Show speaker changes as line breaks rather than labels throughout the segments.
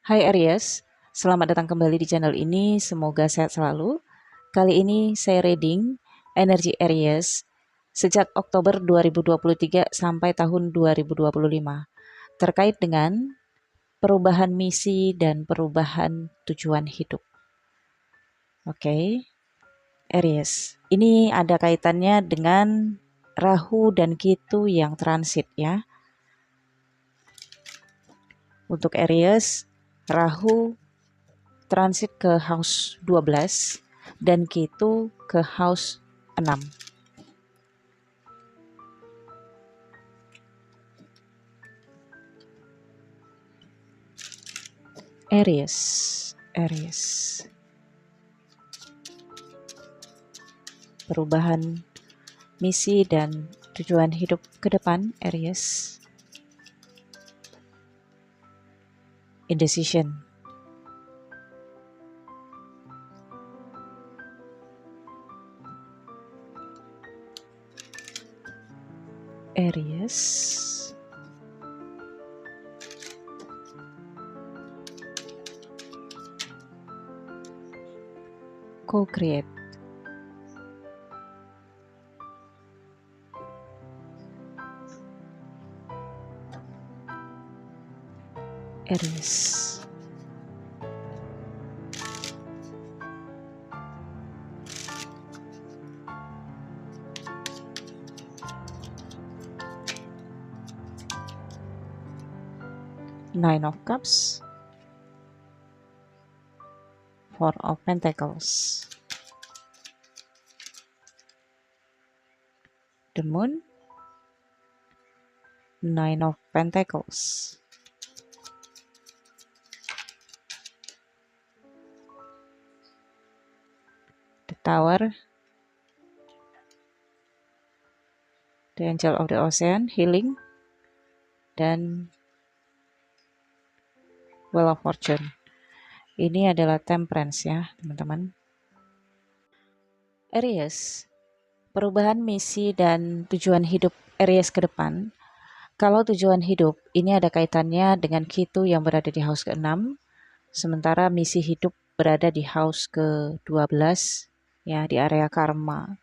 Hai Aries, selamat datang kembali di channel ini, semoga sehat selalu. Kali ini saya reading energi Aries sejak Oktober 2023 sampai tahun 2025 terkait dengan perubahan misi dan perubahan tujuan hidup. Oke, Aries, ini ada kaitannya dengan Rahu dan Ketu yang transit ya. Untuk Aries, Rahu transit ke house 12 dan Ketu ke house 6. Aries. Perubahan misi dan tujuan hidup ke depan Aries. Indecision. Aries. Co-create. Aries. Nine of Cups. Four of Pentacles. The Moon. Nine of Pentacles. The Tower. The Angel of the Ocean, Healing. Dan Wheel of Fortune. Ini adalah Temperance ya teman-teman. Aries, perubahan misi dan tujuan hidup Aries ke depan. Kalau tujuan hidup ini ada kaitannya dengan Ketu yang berada di house ke-6, sementara misi hidup berada di house ke-12 ya, di area karma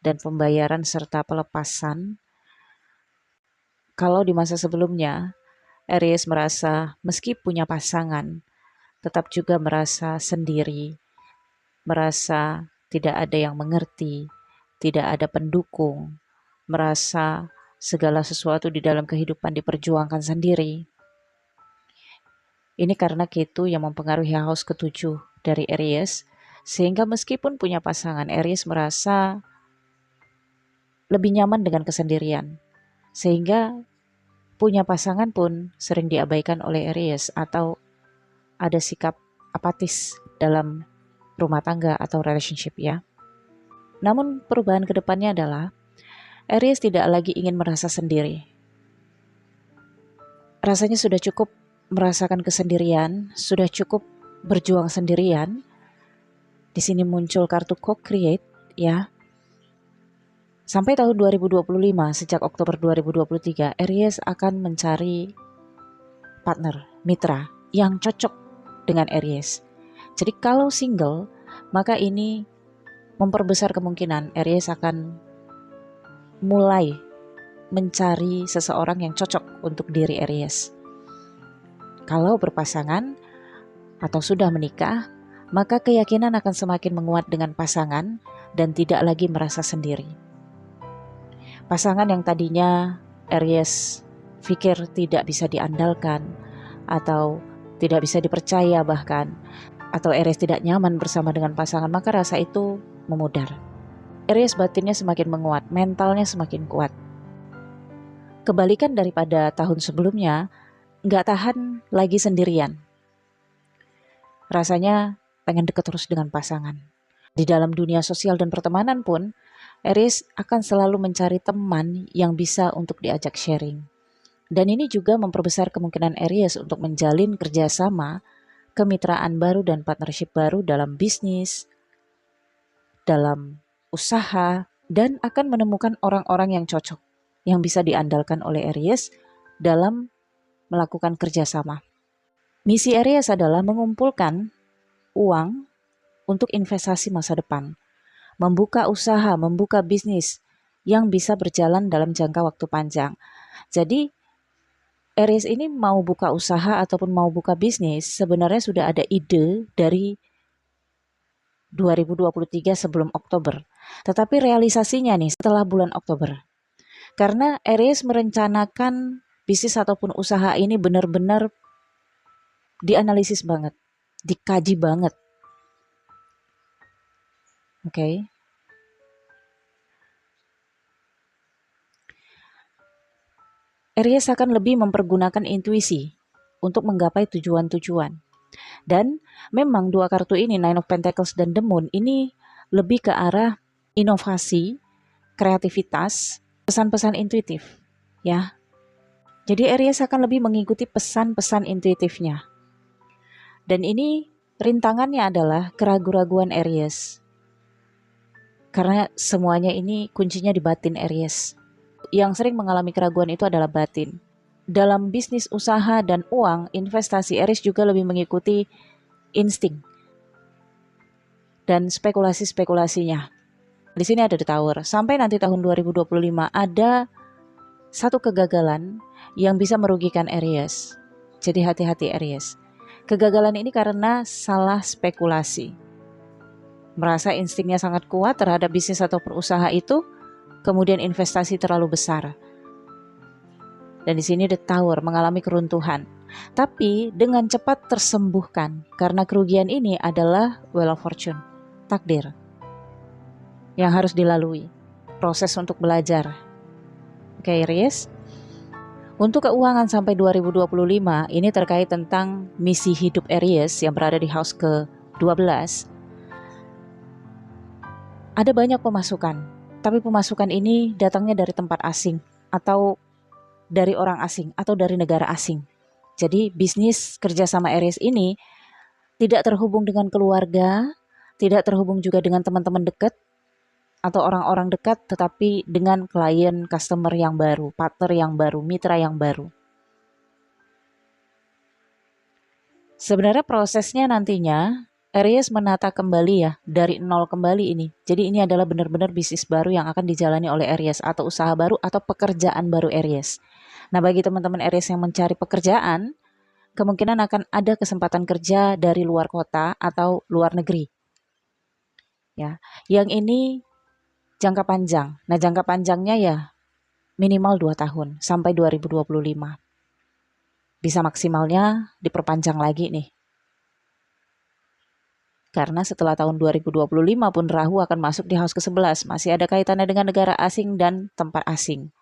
dan pembayaran serta pelepasan. Kalau di masa sebelumnya Aries merasa meski punya pasangan tetap juga merasa sendiri, merasa tidak ada yang mengerti, tidak ada pendukung, merasa segala sesuatu di dalam kehidupan diperjuangkan sendiri. Ini karena Ketu yang mempengaruhi house ke-7 dari Aries, sehingga meskipun punya pasangan, Aries merasa lebih nyaman dengan kesendirian. Sehingga punya pasangan pun sering diabaikan oleh Aries atau ada sikap apatis dalam rumah tangga atau relationship ya. Namun perubahan kedepannya adalah Aries tidak lagi ingin merasa sendiri. Rasanya sudah cukup merasakan kesendirian, sudah cukup berjuang sendirian. Di sini muncul kartu co-create ya. Sampai tahun 2025, sejak Oktober 2023, Aries akan mencari partner, mitra yang cocok dengan Aries. Jadi kalau single, maka ini memperbesar kemungkinan Aries akan mulai mencari seseorang yang cocok untuk diri Aries. Kalau berpasangan atau sudah menikah, maka keyakinan akan semakin menguat dengan pasangan dan tidak lagi merasa sendiri. Pasangan yang tadinya Aries pikir tidak bisa diandalkan atau tidak bisa dipercaya bahkan, atau Aries tidak nyaman bersama dengan pasangan, maka rasa itu memudar. Aries batinnya semakin menguat, mentalnya semakin kuat. Kebalikan daripada tahun sebelumnya, nggak tahan lagi sendirian. Rasanya pengen deket terus dengan pasangan. Di dalam dunia sosial dan pertemanan pun, Aries akan selalu mencari teman yang bisa untuk diajak sharing. Dan ini juga memperbesar kemungkinan Aries untuk menjalin kerjasama, kemitraan baru dan partnership baru dalam bisnis, dalam usaha, dan akan menemukan orang-orang yang cocok, yang bisa diandalkan oleh Aries dalam melakukan kerjasama. Misi Aries adalah mengumpulkan uang untuk investasi masa depan, membuka usaha, membuka bisnis yang bisa berjalan dalam jangka waktu panjang. Jadi Aries ini mau buka usaha ataupun mau buka bisnis, sebenarnya sudah ada ide dari 2023 sebelum Oktober. Tetapi realisasinya nih setelah bulan Oktober. Karena Aries merencanakan bisnis ataupun usaha ini benar-benar dianalisis banget, dikaji banget. Oke. Aries akan lebih mempergunakan intuisi untuk menggapai tujuan-tujuan. Dan memang dua kartu ini, Nine of Pentacles dan The Moon, ini lebih ke arah inovasi, kreativitas, pesan-pesan intuitif, ya. Jadi Aries akan lebih mengikuti pesan-pesan intuitifnya. Dan ini rintangannya adalah keraguan-raguan Aries. Karena semuanya ini kuncinya di batin Aries. Yang sering mengalami keraguan itu adalah batin. Dalam bisnis, usaha, dan uang, investasi, Aries juga lebih mengikuti insting dan spekulasi-spekulasinya. Di sini ada The Tower. Sampai nanti tahun 2025 ada satu kegagalan yang bisa merugikan Aries. Jadi hati-hati Aries. Kegagalan ini karena salah spekulasi. Merasa instingnya sangat kuat terhadap bisnis atau perusahaan itu, kemudian investasi terlalu besar. Dan di sini The Tower mengalami keruntuhan. Tapi dengan cepat tersembuhkan karena kerugian ini adalah Wheel of Fortune, takdir yang harus dilalui, proses untuk belajar. Oke, Aries. Untuk keuangan sampai 2025 ini terkait tentang misi hidup Aries yang berada di house ke-12. Ada banyak pemasukan, tapi pemasukan ini datangnya dari tempat asing atau dari orang asing atau dari negara asing. Jadi bisnis kerjasama Aries ini tidak terhubung dengan keluarga, tidak terhubung juga dengan teman-teman dekat atau orang-orang dekat, tetapi dengan klien, customer yang baru, partner yang baru, mitra yang baru. Sebenarnya prosesnya nantinya Aries menata kembali ya, dari nol kembali ini. Jadi ini adalah benar-benar bisnis baru yang akan dijalani oleh Aries atau usaha baru atau pekerjaan baru Aries. Nah, bagi teman-teman Aries yang mencari pekerjaan, kemungkinan akan ada kesempatan kerja dari luar kota atau luar negeri. Ya, yang ini jangka panjang. Nah, jangka panjangnya ya minimal 2 tahun sampai 2025. Bisa maksimalnya diperpanjang lagi nih. Karena setelah tahun 2025 pun Rahu akan masuk di house ke-11. Masih ada kaitannya dengan negara asing dan tempat asing.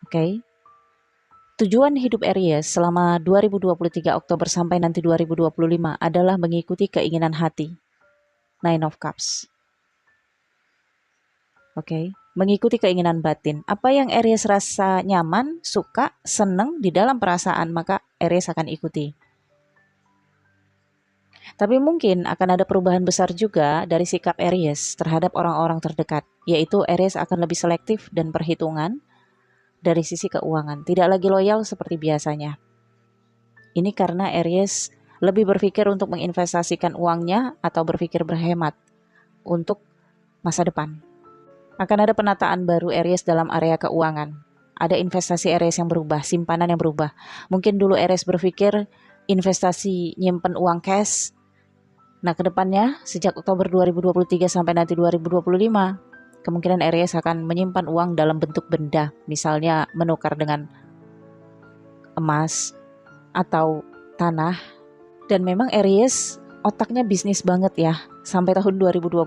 Oke. Tujuan hidup Aries selama 2023 Oktober sampai nanti 2025 adalah mengikuti keinginan hati. Nine of Cups. Oke. Mengikuti keinginan batin. Apa yang Aries rasa nyaman, suka, seneng di dalam perasaan, maka Aries akan ikuti. Tapi mungkin akan ada perubahan besar juga dari sikap Aries terhadap orang-orang terdekat, yaitu Aries akan lebih selektif dan perhitungan dari sisi keuangan, tidak lagi loyal seperti biasanya. Ini karena Aries lebih berpikir untuk menginvestasikan uangnya atau berpikir berhemat untuk masa depan. Akan ada penataan baru Aries dalam area keuangan. Ada investasi Aries yang berubah, simpanan yang berubah. Mungkin dulu Aries berpikir investasi nyimpen uang cash. Nah, kedepannya sejak Oktober 2023 sampai nanti 2025, kemungkinan Aries akan menyimpan uang dalam bentuk benda, misalnya menukar dengan emas atau tanah. Dan memang Aries otaknya bisnis banget ya, sampai tahun 2025.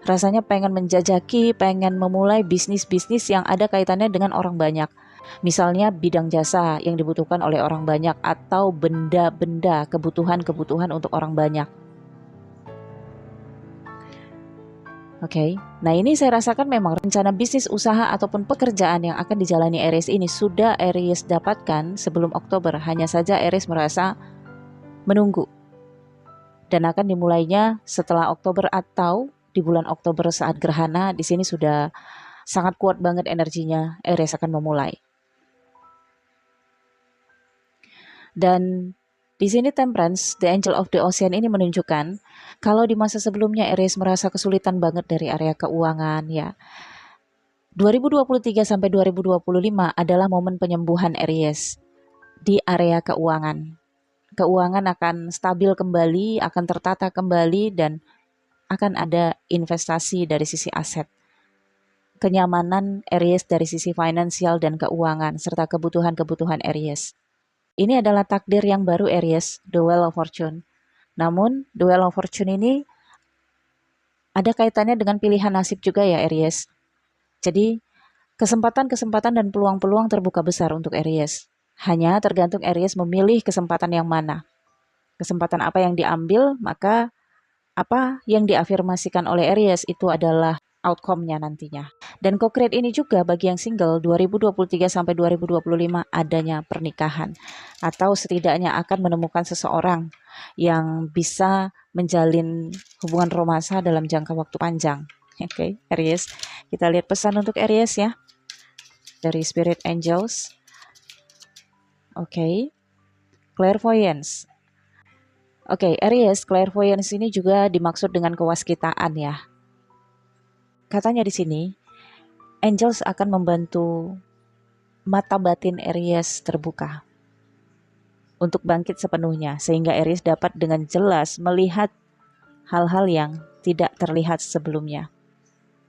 Rasanya pengen menjajaki, pengen memulai bisnis-bisnis yang ada kaitannya dengan orang banyak. Misalnya bidang jasa yang dibutuhkan oleh orang banyak atau benda-benda, kebutuhan-kebutuhan untuk orang banyak. Oke, nah ini saya rasakan memang rencana bisnis, usaha, ataupun pekerjaan yang akan dijalani Aries ini sudah Aries dapatkan sebelum Oktober. Hanya saja Aries merasa menunggu. Dan akan dimulainya setelah Oktober atau di bulan Oktober saat gerhana. Di sini sudah sangat kuat banget energinya, Aries akan memulai. Dan di sini Temperance, the Angel of the Ocean ini menunjukkan kalau di masa sebelumnya Aries merasa kesulitan banget dari area keuangan ya. 2023 sampai 2025 adalah momen penyembuhan Aries di area keuangan. Keuangan akan stabil kembali, akan tertata kembali, dan akan ada investasi dari sisi aset. Kenyamanan Aries dari sisi finansial dan keuangan, serta kebutuhan-kebutuhan Aries. Ini adalah takdir yang baru Aries, The Wheel of Fortune. Namun, The Wheel of Fortune ini ada kaitannya dengan pilihan nasib juga ya Aries. Jadi, kesempatan-kesempatan dan peluang-peluang terbuka besar untuk Aries. Hanya tergantung Aries memilih kesempatan yang mana. Kesempatan apa yang diambil, maka apa yang diafirmasikan oleh Aries itu adalah outcome-nya nantinya. Dan co-create ini juga bagi yang single 2023 sampai 2025 adanya pernikahan. Atau setidaknya akan menemukan seseorang yang bisa menjalin hubungan romansa dalam jangka waktu panjang. Oke, Aries. Kita lihat pesan untuk Aries ya. Dari Spirit Angels. Oke. Clairvoyance. Oke, Aries, clairvoyance ini juga dimaksud dengan kewaskitaan ya. Katanya di sini, angels akan membantu mata batin Aries terbuka untuk bangkit sepenuhnya, sehingga Aries dapat dengan jelas melihat hal-hal yang tidak terlihat sebelumnya.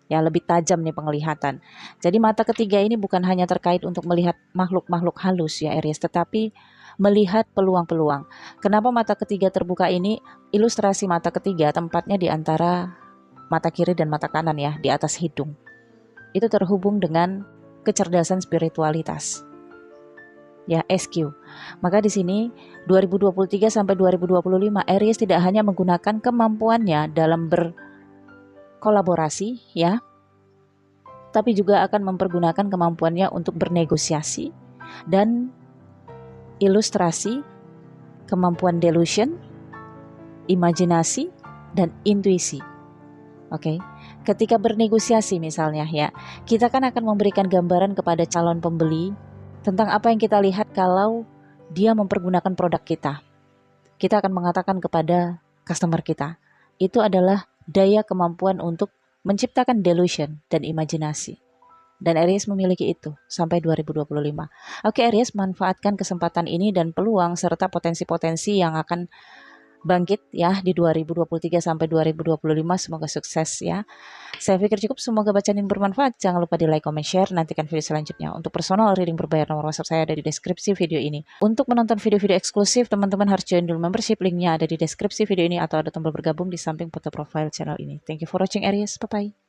Ya, lebih tajam nih penglihatan. Jadi mata ketiga ini bukan hanya terkait untuk melihat makhluk-makhluk halus ya Aries, tetapi melihat peluang-peluang. Kenapa mata ketiga terbuka ini? Ilustrasi mata ketiga tempatnya di antara mata kiri dan mata kanan ya, di atas hidung. Itu terhubung dengan kecerdasan spiritualitas. Ya, SQ. Maka di sini 2023 sampai 2025 Aries tidak hanya menggunakan kemampuannya dalam berkolaborasi ya, tapi juga akan mempergunakan kemampuannya untuk bernegosiasi dan ilustrasi, kemampuan delusion, imajinasi, dan intuisi. Oke, ketika bernegosiasi misalnya ya, kita kan akan memberikan gambaran kepada calon pembeli tentang apa yang kita lihat kalau dia mempergunakan produk kita. Kita akan mengatakan kepada customer kita, itu adalah daya kemampuan untuk menciptakan delusion dan imajinasi. Dan Aries memiliki itu sampai 2025. Oke Aries, manfaatkan kesempatan ini dan peluang serta potensi-potensi yang akan bangkit ya di 2023 sampai 2025. Semoga sukses ya. Saya pikir cukup, semoga bacaan ini bermanfaat. Jangan lupa di like, comment, share. Nantikan video selanjutnya. Untuk personal reading berbayar, nomor WhatsApp saya ada di deskripsi video ini. Untuk menonton video-video eksklusif, teman-teman harus join dulu membership. Linknya ada di deskripsi video ini atau ada tombol bergabung di samping foto profile channel ini. Thank you for watching Aries. Bye-bye.